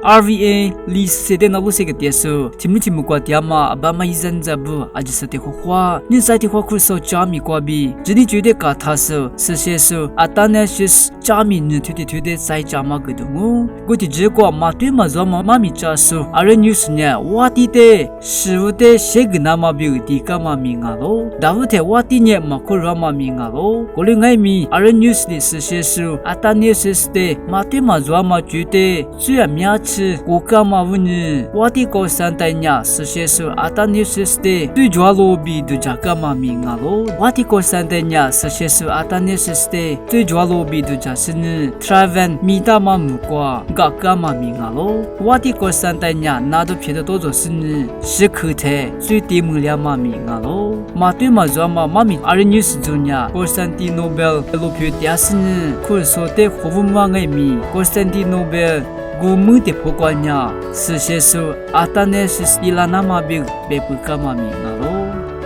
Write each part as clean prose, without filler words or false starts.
RVA li sede na luse ke tiesu timu kwa tiama abama izan zabu ajisate khwa ni saiti khwa khurso chami kwa bi jini jude ka thasu seshesu atana shis chami ni thude sai chama gudungu guti je kwa matwe mazama mami chasu are news nya wati te shiute shegna ma bi di kama mingalo davute wati nya makurama mingalo kolingai mi are news li seshesu atana shis te matwe mazama jude suya mya Kukama wuni wati ko santanya seshesu atani seste tu jwalo bi du jakama mingalo wati ko santanya seshesu atani seste tu jwalo bi du jasini traven mitama mukwa gakama mingalo wati ko santanya nado phedo dozo sini shikhute tu timulyama mingalo matwe mazama mami arinyus junya Constantinople Lopiodiasini kursote khobumwangai mi Constantinople Gumu te pokoknya seshesu atanesis ilanama big bepukama mingalo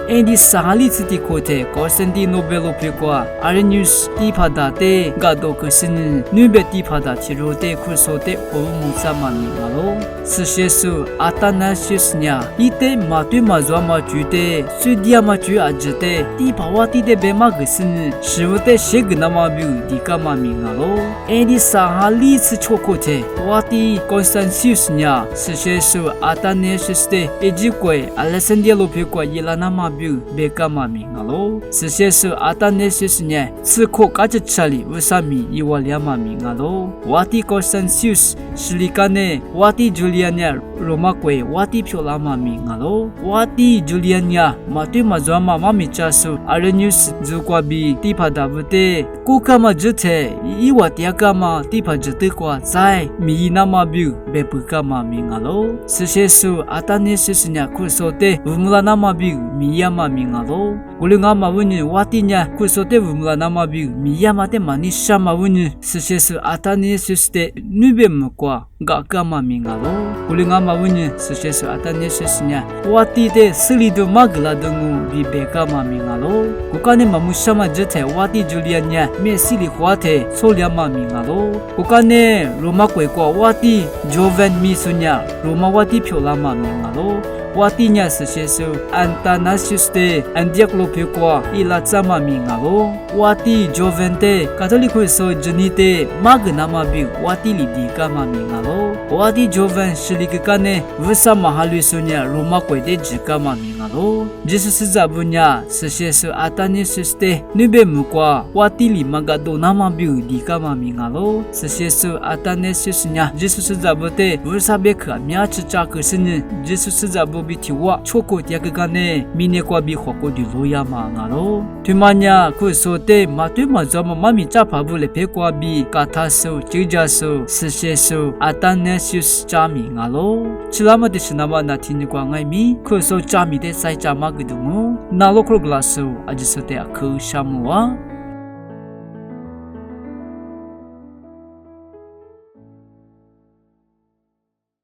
Endi sahali titi kote Constantinople pekwa Arenius tipada te gado kusini nube tipada tirote kursote omutsama mingalo seshesu atanasis nya ite matwe mazwama jute sudiama ju ajete tipawati de bema kusini shivute shegnama big dikama mingalo Endi sahali tsokote wati Constantius nya seshesu atanasis te ejikwe Alexandria lopekwa ilanama Bekama mingalo seshesu atanesis nya tsiko kachachali usami iwalyama mingalo wati Constantius shilikane wati Juliania Romakwe wati pyolama mingalo wati Juliania matwe mazwama mamichasu Arenius zukwabi tipadabute kukama jute iwatiakama tipajute kwa zai miinama byu bepukama mingalo seshesu atanesis nya kursote umulanama byu miyama mingalo gulungama wuni watinya kursote umulanama byu miyama te manishama wuni seshesu atanesis te nube mukwa gakama mingalo gulungama wuni seshesu atanesis nya wati te silido magla dungu bi bekama mingalo kukane mamushama jete wati Juliania mesili kwate solyama mingalo kukane Roma kwa wati Joven misunya Roma wati pyolama mingalo watinya seshesu Antanasius te Andiaklopekwa ilatsama mingalo wati Jovente Katoliko so junite magnama bi wati lidikama mingalo wati Joven shilikane vusa mahalusunya Roma kwede jikama mingalo Jesus zabunya seshesu Athanasius te nube mukwa wati limagado nama bi dikama mingalo seshesu Athanasius nya Jesus zabute vusa beka mya chichakusini Jesus zabu bitiwa choko tiakagane mine kwa bi khoko di loyama ngalo tumanya kusote matwe mazama mami chapabule pekwa bi kathaso chijaso seshesu Athanasius chami ngalo chilama de sinama natini kwa ngai mi kuso chami de sai chama gudumu nalo kroglaso ajisote akhu shamwa